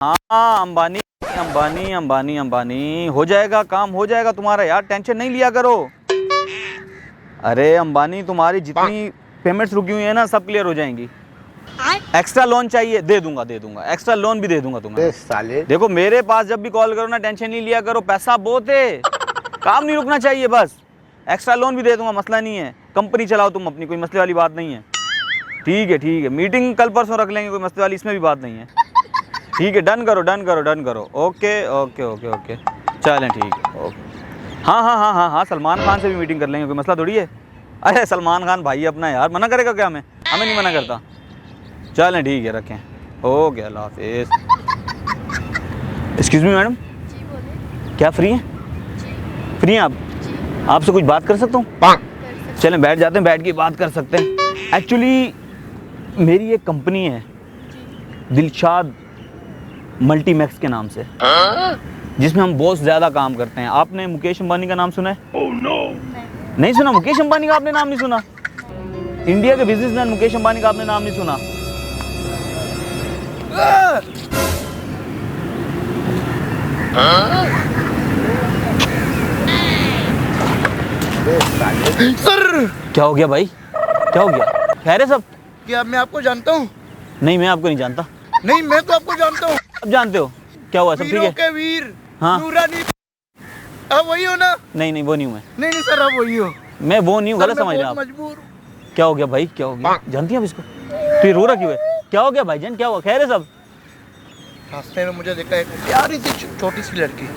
हाँ अंबानी अंबानी अंबानी अंबानी हो जाएगा, काम हो जाएगा तुम्हारा यार, टेंशन नहीं लिया करो। अरे अंबानी तुम्हारी जितनी पेमेंट्स रुकी हुई है ना सब क्लियर हो जाएंगी। एक्स्ट्रा लोन चाहिए दे दूंगा, एक्स्ट्रा लोन भी दे दूंगा तुम्हें। साले देखो मेरे पास जब भी कॉल करो ना टेंशन नहीं लिया करो, पैसा बहुत है, काम नहीं रुकना चाहिए बस। एक्स्ट्रा लोन भी दे दूंगा, मसला नहीं है। कंपनी चलाओ तुम अपनी, कोई मसले वाली बात नहीं है। ठीक है, मीटिंग कल परसों रख लेंगे, कोई मसले वाली इसमें भी बात नहीं है। ठीक है, डन करो। ओके चलें ठीक है, ओके। हाँ, सलमान खान से भी मीटिंग कर लेंगे, कोई मसला थोड़ी है। अरे सलमान खान भाई अपना यार, मना करेगा क्या हमें नहीं मना करता। चलें ठीक है, रखें, ओके, अल्लाह हाफिज़। एक्सक्यूज़ मी मैडम, क्या फ्री हैं? फ्री हैं आप? आपसे कुछ बात कर सकता हूँ? चलें बैठ जाते हैं, बैठ के बात कर सकते हैं। एक्चुअली मेरी एक कंपनी है दिलशाद मल्टीमैक्स के नाम से, जिसमें हम बहुत ज़्यादा काम करते हैं। आपने मुकेश अंबानी का नाम सुना है? नहीं सुना? मुकेश अंबानी का आपने नाम नहीं सुना? इंडिया के बिजनेसमैन मुकेश अंबानी का आपने नाम नहीं सुना? सर क्या हो गया भाई, क्या हो गया? खैर है सब? क्या मैं आपको जानता हूँ? नहीं मैं आपको नहीं जानता। नहीं मैं तो आपको जानता हूँ। अब जानते हो? क्या हुआ, सब ठीक वीरों है? के वीर, हाँ। नूरानी। आप वही हो ना? नहीं वो नहीं हूँ मैं। नहीं सर आप वही हो। मैं वो नहीं हूँ, गलत समझ रहे हैं आप। मजबूर। क्या हो गया भाई, क्या हो गया? जानती हैं आप इसको? तो ये रो रहा क्यों है? क्या हो गया भाईजान, क्या हुआ? खैर है सब? रास्ते में मुझे देखा एक प्यारी सी छोटी सी लड़की।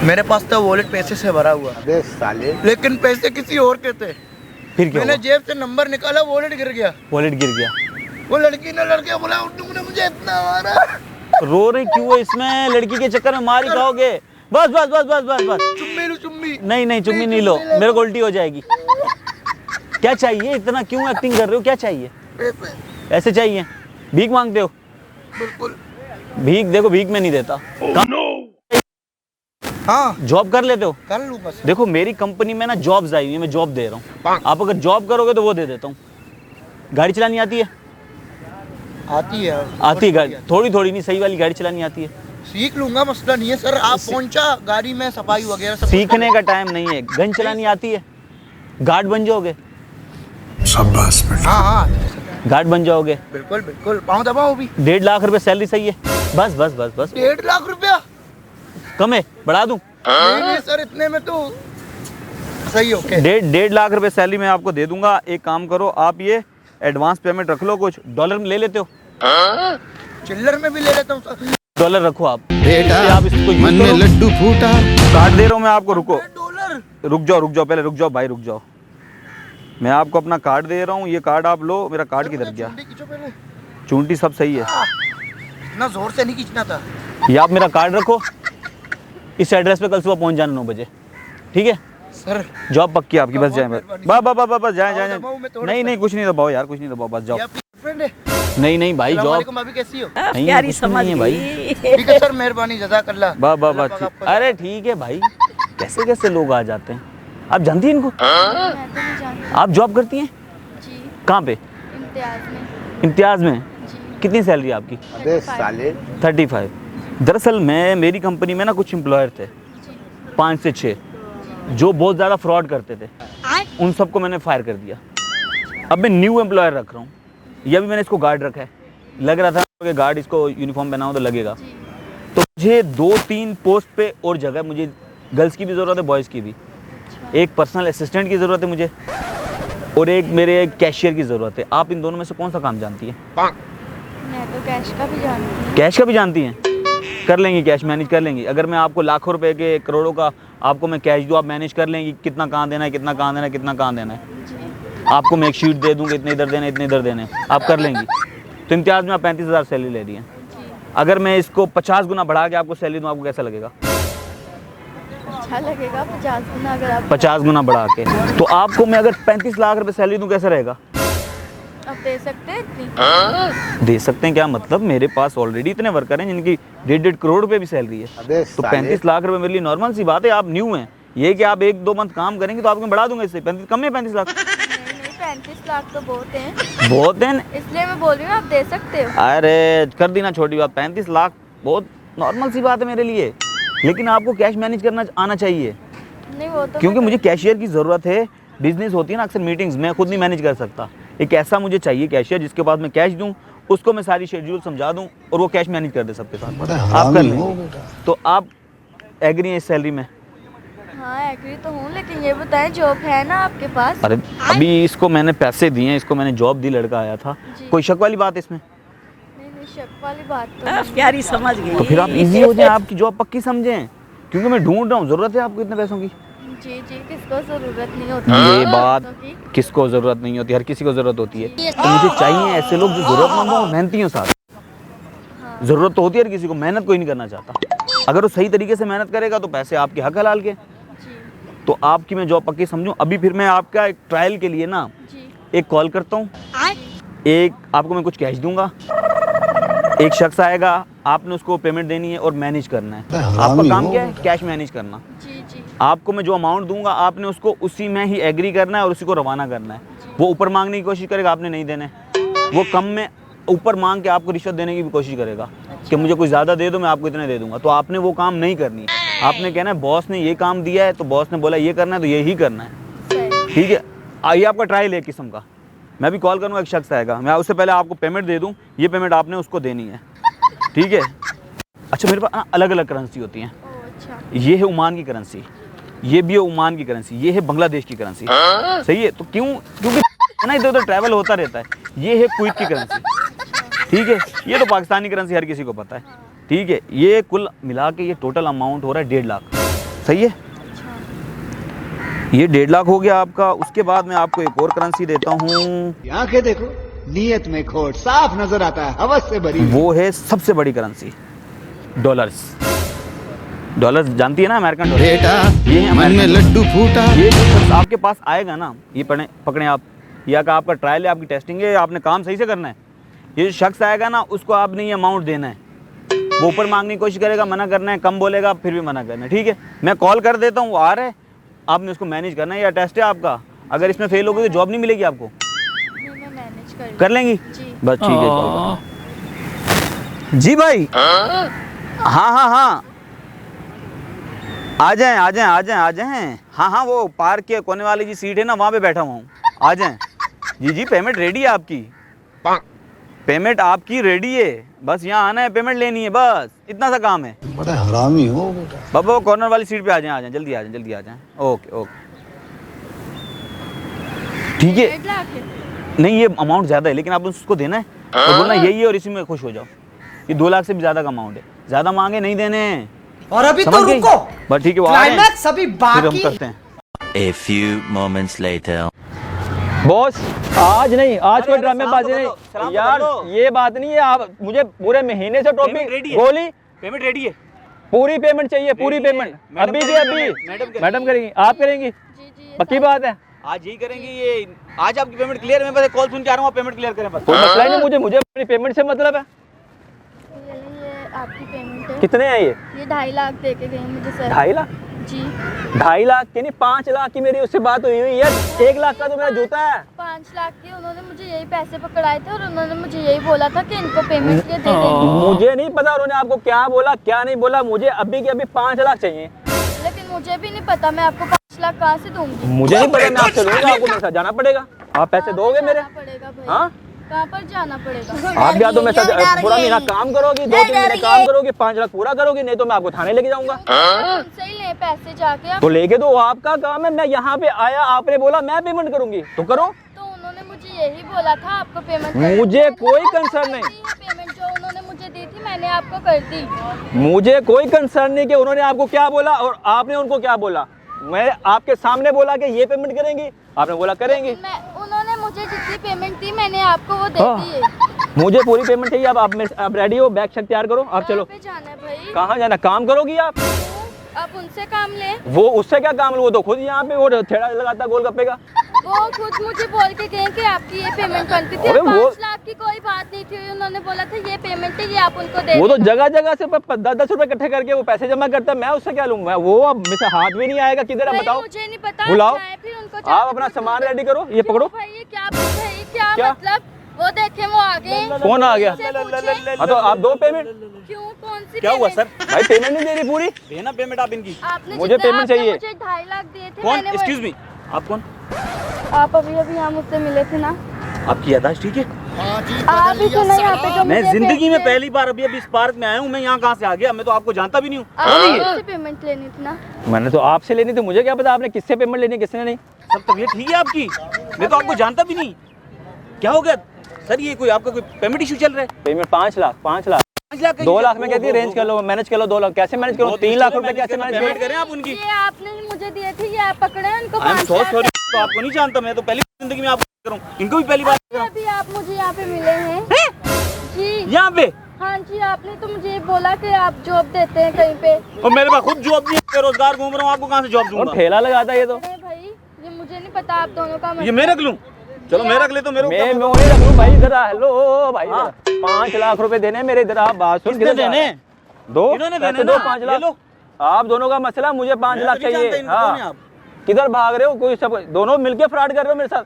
मेरे पास तो वॉलेट पैसे से भरा हुआ, साले, लेकिन पैसे किसी और के थे। फिर क्या मैंने हुआ? जेब से नंबर निकाला, वॉलेट गिर गया। वॉलेट गिर गया? वो लड़की ने लड़के बोला, तुमने मुझे इतना मारा। रो रही क्यों है इसमें? लड़की के चक्कर में मार ही खाओगे। बस चुम्मी लो चुम्मी। नहीं चुम्मी नहीं लो, मेरे को उल्टी हो जाएगी। क्या चाहिए, इतना क्यों एक्टिंग कर रहे हो? क्या चाहिए? ऐसे चाहिए? भीख मांगते हो? बिल्कुल। भीख देखो, भीख में नहीं देता। हाँ जॉब कर लेते हो? कर लूंगा सर। देखो मेरी कंपनी में ना जॉब्स आई हुई है, मैं जॉब दे रहा हूँ। आप अगर जॉब करोगे तो वो दे देता हूँ। गाड़ी चलानी आती है? आती है गाड़ी, थोड़ी थोड़ी नहीं, सही वाली गाड़ी चलानी आती है? सीख लूंगा, मसला नहीं है सर। आप पहुंचा गाड़ी में सफाई वगैरह सब? सीखने का टाइम नहीं है। गन चलानी आती है? गार्ड बन जाओगे? शाबाश बेटा। हाँ गार्ड बन जाओगे? बिल्कुल। पाँव दबाओ भी। 1.5 लाख रुपए सैलरी सही है? बस 1.5 लाख रुपया कम है, बढ़ा दूं? नहीं सर, इतने में तो सही। ओके, 1.5 लाख रुपए सैलरी मैं आपको दे दूंगा। एक काम करो, आप ये एडवांस पेमेंट रख लो। कुछ डॉलर में ले लेते हो? चिल्लर में भी ले लेता हूँ सर। डॉलर रखो आप बेटा, आप इसको यूज मन में करो। लड्डू फूटा। कार्ड दे रहा हूँ मैं आपको, रुको। डॉलर? रुक जाओ पहले, रुक जाओ भाई, रुक जाओ। मैं आपको अपना कार्ड दे रहा हूँ, ये कार्ड आप लो। मेरा कार्ड किधर गया? चूंटी सब सही है? इतना जोर से नहीं खींचना था। ये आप मेरा कार्ड रखो, इस एड्रेस पे कल सुबह पहुंच जाना 9 बजे, ठीक है? सर जॉब पक्की आपकी, बस जाए, बस जाए। नहीं कुछ नहीं दबाओ यार, कुछ नहीं दबाओ, बस जाओ। फ्रेंड है? नहीं भाई, जॉब भाभी कैसी हो? नहीं, कुछ नहीं है भाई। ठीक है सर, मेहरबानी, जज़ाकल्लाह। बस अरे ठीक है भाई, कैसे लोग आ जाते हैं। आप जानती हैं इनको? मैं तो नहीं जानती। आप जॉब करती हैं? जी। कहाँ पे? इम्तियाज़ में? जी। कितनी सैलरी आपकी? 35। दरअसल मेरी कंपनी में ना कुछ एम्प्लॉयर थे, 5 से 6, जो बहुत ज़्यादा फ्रॉड करते थे। उन सबको मैंने फायर कर दिया। अब मैं न्यू एम्प्लॉयर रख रहा हूँ। ये भी मैंने इसको गार्ड रखा है। लग रहा था कि गार्ड इसको यूनिफॉर्म पहनाऊँ तो लगेगा। तो मुझे 2-3 पोस्ट पे और जगह, मुझे गर्ल्स की भी ज़रूरत है, बॉयज़ की भी। एक पर्सनल असिस्टेंट की ज़रूरत है मुझे, और एक मेरे कैशियर की ज़रूरत है। आप इन दोनों में से कौन सा काम जानती हैं? मैं तो कैश का भी जानती हूँ। कैश का भी जानती हैं? कर लेंगी, कैश मैनेज कर लेंगी? अगर मैं आपको लाखों रुपए के, करोड़ों का आपको मैं कैश दूँ, आप मैनेज कर लेंगी? कितना कहाँ देना है, कितना कहाँ देना है, कितना कहाँ देना है? आपको मैं एक शीट दे दूँगा, इतने इधर देने, इतने इधर देने, आप कर लेंगी? तो इम्तियाज़ में आप 35,000 सैलरी ले रही हैं। अगर मैं इसको 50 गुना बढ़ा के आपको सैलरी दूँ, आपको कैसा लगेगा? अच्छा लगेगा 50 गुना, अगर आप 50 गुना बढ़ा के। तो आपको मैं अगर 35 लाख रुपए सैलरी दूँ, कैसा रहेगा? आप दे सकते हैं इतनी? दे सकते हैं क्या मतलब? मेरे पास ऑलरेडी इतने वर्कर हैं जिनकी 1.5 करोड़ रुपए भी सैलरी है। तो 35 लाख रुपए मेरे लिए नॉर्मल सी बात है। आप न्यू हैं, ये कि आप 1-2 मंथ काम करेंगे तो आपको बढ़ा दूंगा। इससे 35 कम है, 35 लाख। 35 लाख तो बहुत हैं, बहुत है। इसलिए मैं बोल रही हूँ आप दे सकते हो। अरे कर दी ना छोटी बात, 35 लाख बहुत नॉर्मल सी बात है मेरे लिए, लेकिन आपको कैश मैनेज करना आना चाहिए, नहीं वो तो क्योंकि मुझे कैशियर की ज़रूरत है। बिजनेस होती है ना अक्सर मीटिंग्स, मैं खुद नहीं मैनेज कर सकता। एक ऐसा मुझे चाहिए कैशियर जिसके पास मैं कैश दूं, उसको मैं सारी शेड्यूल समझा दूं और वो कैश मैनेज कर दे सबके साथ। आप कर लेंगे तो आप एग्री हैं इस सैलरी में? हाँ एग्री तो हूँ, लेकिन ये बताएं जॉब है ना आपके पास? अरे अभी इसको मैंने पैसे दिए हैं, इसको मैंने जॉब दी, लड़का आया था, जी। कोई शक वाली बात है इसमें? नहीं शक वाली बात तो नहीं। प्यारी समझ गई। तो फिर आप इजी हो जाए, आपकी जॉब पक्की समझें, क्योंकि मैं ढूंढ रहा हूँ। ज़रूरत है आपको इतने पैसों की? जी जी, किसको जरूरत नहीं होती ये पैसों बात की? किसको ज़रूरत नहीं होती, हर किसी को ज़रूरत होती है। तो मुझे चाहिए ऐसे लोग जो ज़रूरतमंद हों, मेहनती हों साथ। हाँ। ज़रूरत तो होती है हर किसी को, मेहनत कोई नहीं करना चाहता। अगर वो सही तरीके से मेहनत करेगा तो पैसे आपके हक हलाल के। जी तो आपकी मैं जॉब पक्की समझूं। अभी फिर मैं आपका एक ट्रायल के लिए ना जी एक कॉल करता हूँ, एक आपको मैं कुछ कैश दूंगा, एक शख्स आएगा, आपने उसको पेमेंट देनी है और मैनेज करना है। आपका काम क्या है? कैश मैनेज करना। जी जी आपको मैं जो अमाउंट दूंगा आपने उसको उसी में ही एग्री करना है और उसी को रवाना करना है। वो ऊपर मांगने की कोशिश करेगा, आपने नहीं देने। वो कम में ऊपर मांग के आपको रिश्वत देने की भी कोशिश करेगा कि मुझे कुछ ज़्यादा दे दो, मैं आपको इतने दे दूंगा। तो आपने वो काम नहीं करनी है। आपने कहना है बॉस ने ये काम दिया है तो बॉस ने बोला ये करना है तो यही करना है। सही। ठीक है, आइए आपका ट्रायल है एक किस्म का। मैं भी कॉल करूँगा, एक शख्स आएगा, मैं उससे पहले आपको पेमेंट दे दूँ, ये पेमेंट आपने उसको देनी है। ठीक है। अच्छा मेरे पास ना अलग अलग करेंसी होती हैं। ओ अच्छा। ये है ओमान की करेंसी, ये भी है ओमान की करेंसी, ये है बांग्लादेश की करेंसी। सही है। तो क्योंकि ना इधर उधर ट्रैवल होता रहता है। ये है कुवैत की करेंसी। ठीक है। ये तो पाकिस्तानी करेंसी हर किसी को पता है। ठीक है। ये कुल मिला के ये टोटल अमाउंट हो रहा है 1.5 लाख। सही है। ये 1.5 लाख हो गया आपका। उसके बाद मैं आपको एक और करेंसी देता हूँ, आंखें देखो, नीयत में खोट साफ नजर आता है, हवस से भरी। वो है सबसे बड़ी करेंसी, डॉलर्स। डॉलर्स जानती है ना, अमेरिकन डॉलर। बेटा ये है मन में अमेरिकन। लड्डू फूटा। ये जो शख्स आपके पास आएगा ना, ये पकड़े आप, या का आपका ट्रायल है, आपकी टेस्टिंग है, आपने काम सही से करना है। ये जो शख्स आएगा ना, उसको आपने ये अमाउंट देना है। वो ऊपर मांगने की कोशिश करेगा, मना करना है, कम बोलेगा फिर भी मना करना है। ठीक है। मैं कॉल कर देता हूँ, वो आ रहा है, आपने उसको मैनेज करना है। या टेस्ट है आपका, अगर इसमें फेल हो गई तो जॉब नहीं मिलेगी आपको। नहीं मैं मैनेज कर लेंगी? जी। बस ठीक है। कॉल जी भाई। हाँ हाँ हाँ, आ जाएं आ जाएं आ जाएं आ जाएं। हाँ हाँ, वो पार्क के कोने वाली जी सीट है ना, वहाँ पे बैठा हुआ हूँ, आ जाएं। जी जी, पेमेंट रेडी है आपकी, पेमेंट आपकी रेडी है, बस यहाँ आना है, पेमेंट लेनी है, बस इतना सा काम है। बड़ा हरामी हो बेटा। बाबा वो कॉर्नर वाली सीट पे आ जाएं, जल्दी आ जाएं, जल्दी आ जाएं। ओके ओके ठीक है। 1.5 लाख है। नहीं ये अमाउंट ज़्यादा है, लेकिन आप उसको देना है और बोलना यही है और इसी में खुश हो जाओ। ये 2 लाख से भी ज़्यादा का अमाउंट है, ज़्यादा मांगे नहीं देने। और अभी तो समझ गई? रुको, बस ठीक है, वो आ रहे हैं, क्लाइमैक्स अभी फिर हम बाकी। करते हैं। A few moments later. Boss आज नहीं, आज कोई ड्रामेबाजी सलाम नहीं तो यार, कर लो। ये बात नहीं है। आप मुझे पूरे महीने से पेमेंट टॉपिक रेडी है। गोली पेमेंट रेडी है, पूरी पेमेंट चाहिए, पूरी रेडी है। पेमेंट मैडम अभी की करेंगी, अभी। मैडम मैडम करेंगी, आप करेंगी? जी जी पक्की बात है? आज यही करेंगी। ये आज आपकी पेमेंट क्लियर है। मैं बस कॉल सुन के आ रहा हूँ, आप पेमेंट क्लियर करें बस। कोई मसला ही नहीं, मुझे अपनी पेमेंट से मतलब है। ये आपकी पेमेंट है। कितने हैं ये? 2.5 लाख दे के गए मुझे सर। 2.5 लाख? जी 2.5 लाख की नहीं, 5 लाख की मेरी उससे बात हुई हुई है। 1 लाख का तो मेरा जूता है। 5 लाख की उन्होंने मुझे यही पैसे पकड़ाए थे और उन्होंने मुझे यही बोला था कि इनको पेमेंट के दे देंगे। मुझे नहीं पता उन्होंने आपको क्या बोला क्या नहीं बोला, मुझे अभी के अभी 5 लाख चाहिए। लेकिन मुझे भी नहीं पता मैं आपको 5 लाख कहाँ से दूंगी। मुझे नहीं पता, मैं आपसे लूंगा, आपको मेरे साथ जाना पड़ेगा। आप पैसे दोगे मेरे? जाना पड़ेगा भाई। हाँ? कहाँ पर जाना पड़ेगा? आप या तो मेरे साथ पूरा महीना काम करोगी, 2-3 महीने काम करोगी, 5 लाख पूरा करोगी, नहीं तो मैं आपको थाने लेके जाऊंगा। उनसे ही ले पैसे जाके आप। तो लेके दो, आपका काम है। मैं यहाँ पे आया, आपने बोला मैं पेमेंट करूंगी तो करो। तो उन्होंने मुझे यही बोला था आपको पेमेंट मुझे कोई कंसर्न नहीं, पेमेंट जो उन्होंने मुझे दी थी मैंने आपको कर दी। मुझे कोई कंसर्न नहीं कि उन्होंने आपको क्या बोला और आपने उनको क्या बोला। मैं आपके सामने बोला कि ये पेमेंट करेंगी, आपने बोला करेंगी। उन्होंने मुझे जितनी पेमेंट दी मैंने आपको वो दे दी है। मुझे पूरी पेमेंट चाहिए। आप रेडी हो? बैग शैग तैयार करो, आप चलो। कहाँ पे जाना है भाई? कहाँ जाना? काम करोगी आप? आप उनसे काम ले। वो उससे क्या काम, वो तो खुद यहाँ पे वो ठेला लगाता गोलगप्पे का। वो खुद मुझे बोल के गए कि आपकी ये पेमेंट बनती थी। अरे 5 लाख की कोई बात नहीं थी, उन्होंने बोला था ये पेमेंट है, ये आप उनको दे वो तो देना। जगह जगह से 10-10 रुपए इकट्ठे करके वो पैसे जमा करता है, मैं उससे क्या लूँ? मैं वो अब मेरे से हाथ भी नहीं आएगा। किधर है भाई, बताओ? मुझे नहीं पता। बुलाओ। आप जाएं, फिर उनको आप जाके अपना पूछो। सामान रेडी करो, ये क्यों पकड़ो। भाई, ये क्या भाई, क्या क्या? मतलब? वो देखे वो आ गए। कौन आ गया? उनसे पूछे। हाँ तो आप दो पेमेंट। क्यों, कौन सी क्या हुआ पेमेंट? सर? भाई पेमेंट नहीं दे रही पूरी। देना पेमेंट आप इनकी। आपने मुझे जितना पेमेंट आपने चाहिए। मुझे 2.5 लाख दिए थे। कौन? मैंने वो- एक्सक्यूज मी, आप कौन? आप अभी यहाँ मुझसे मिले थे ना। आपकी यादाश्त ठीक है? आप ही थे ना यहाँ पे जो मैं मुझे जिंदगी में पैसे- पहली बार अभी इस पार्क में आया हूँ। मैं यहाँ कहाँ से आ गया? मैं तो आपको जानता भी नहीं हूँ। आपने मुझसे पेमेंट लेनी थी ना। मैंने तो आपसे लेनी थी, मुझे क्या पता आपने किससे पेमेंट लेनी है किसने नहीं। सब तबीयत ठीक है आपकी? मैं तो आपको जानता भी नहीं। क्या हो गया सर? ये कोई आपका कोई पेमेंट इशू चल रहा है? पेमेंट 5 लाख 5 लाख 5 लाख 2 लाख में कहती है रेंज कर लो, मैनेज कर लो। 2 लाख कैसे मैनेज करूँ? 3 लाख रुपए कैसे मैनेज पेमेंट करूँ? करें आप उनकी। ये आपने मुझे दिए थे, ये आप पकड़े हैं, उनको I am 5 so lakh. Sorry. तो आपको नहीं जानता, मैं तो पहली जिंदगी में आपको करूँ, इनको भी पहली बार कर रहा हूँ। अभी आप मुझे यहाँ पे मिले हैं जी। यहाँ पे हाँ जी, आपने तो मुझे ये बोला कि आप जॉब देते हैं कहीं पे। और मेरे पास खुद जॉब नहीं है, बेरोजगार घूम रहा हूँ। आपको कहाँ से जॉब और दूंगा? ठेला लगाता है ये तो। अरे भाई, ये मुझे नहीं पता आप दोनों का ये मैं रख लूँ? चलो मैं रख ले तो मेरे को मैं क्या मैं वही रख लूँ भाई। इधर आ, हेलो भाई हाँ। 5 लाख रुपए देने मेरे। इधर आप बात सुन। किसने किधर जा देने? रहे हैं? दो इन्होंने पैसे देने दो ना। 5 ये लाख। लो। आप दोनों का मसला, मुझे 5 मैं लाख तो नहीं जानता चाहिए। इनको, कौन है हाँ आप? किधर भाग रहे हो? कोई सब दोनों मिलके फ्रॉड कर रहे हो मेरे साथ।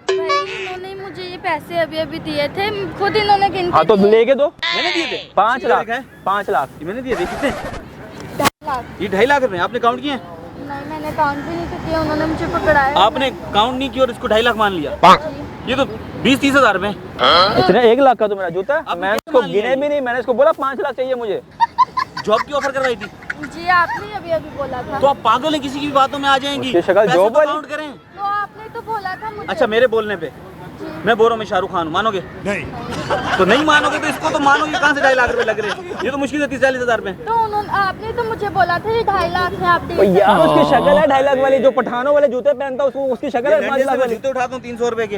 भाई, इन्होंने मुझे ये पैसे अभी अभी दिए थे, खुद इन्होंने गिन के हाँ तो दिए। लेके दो। मैंने दिए थे 5 लाख लिखा है? 5 लाख ये मैंने दिए थे। कितने? 2.5 लाख। ये 2.5 लाख रुपए आपने काउंट किए हैं? नहीं, मैंने काउंट भी नहीं किया, उन्होंने मुझे पकड़ाया। आपने काउंट नहीं किया और इसको 2.5 लाख मान लिया? ये तो 20-30 हजार में। इतने 1 लाख का तो मेरा जूता है। आपने मैंने कैसे इसको मान लिया गिने ये? भी नहीं। मैंने इसको बोला 5 लाख चाहिए मुझे। जॉब की ऑफर करवाई थी? जी, आपने अभी अभी बोला था। तो आप पागल हैं, किसी की भी बातों में आ जाएंगी। उसकी शक्ल पैसे जॉब तो वाली। काउंट करें। तो आपने तो बोला था मुझे। अच्छा, मेरे बोलने पे जी। मैं बोल रहा हूँ मैं शाहरुख खान हूँ, मानोगे? नहीं। तो नहीं मानोगे तो इसको तो मानो। ये कहाँ से 2.5 लाख रुपए लग रहे हैं? ये तो मुश्किल से 30-40 हजार में। तो उन्होंने, आपने तो मुझे बोला था ये 2.5 लाख है, आप तो यार उसकी शक्ल है 2.5 लाख वाली। जो पठानों वाले जूते पहनता है उसको, उसकी शक्ल है 5 लाख वाली। जूते उठाता हूँ 300 रुपए के।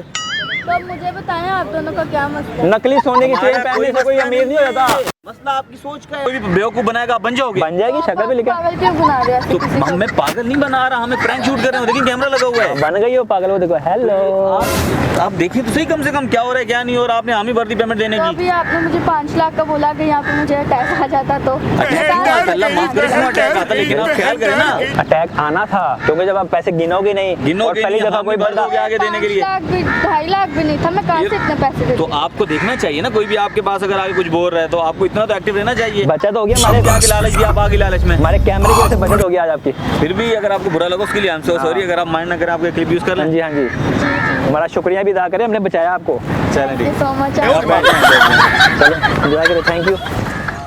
तो मुझे बताएं आप दोनों का क्या मसला है? नकली सोने की चेन हमारा पहनने से कोई मसला अमीर नहीं हो जाता। मसला आपकी सोच का है। कोई भी बेवकूफ बनाएगा, आप बन जाओगे। बन जाएगी, शक्ल पे लिखा। पागल क्यों बना रहे हैं तो किसी को? मैं पागल नहीं बना रहा, हमें प्रैंक शूट कर रहे हो। देखिए कैमरा लगा हुआ है। बन गई हो पागल। वो देखो हेलो। आप देखिए तो सही कम से कम क्या हो रहा है क्या नहीं हो रहा। आपने हामी भर्ती पेमेंट देने तो की। अभी आपने मुझे 5 लाख का बोला कि यहाँ पे मुझे अटैक आ जाता तो अटैक अल्लाह माफ करे, इसमें अटैक आता, लेकिन आप ख्याल करें ना। अटैक आना था क्योंकि जब आप पैसे गिनोगे नहीं। गिनोगे और पहली नहीं, दफा हामी कोई भर बंदा दोगे आगे देने के लिए। 2.5 लाख भी नहीं था, मैं कहाँ से इतने पैसे दे तो आपको देखना चाहिए ना, कोई भी आपके पास अगर आगे कुछ बोल रहा है तो आपको इतना तो एक्टिव रहना चाहिए। बचत हो गया हमारे हमारे आगे लालच दिया, आप आगे लालच में। हमारे कैमरे की वजह से बचत हो गया आज आपकी। फिर भी अगर आपको बुरा लगा उसके लिए आई एम सो सॉरी। अगर आप माइंड ना करें, आपका क्लिप यूज कर हाँ लें। जी हाँ जी। हमारा शुक्रिया भी अदा करें, हमने बचाया आपको। चलें ठीक सो मच। है। चलो एंजॉय करें। Thank you.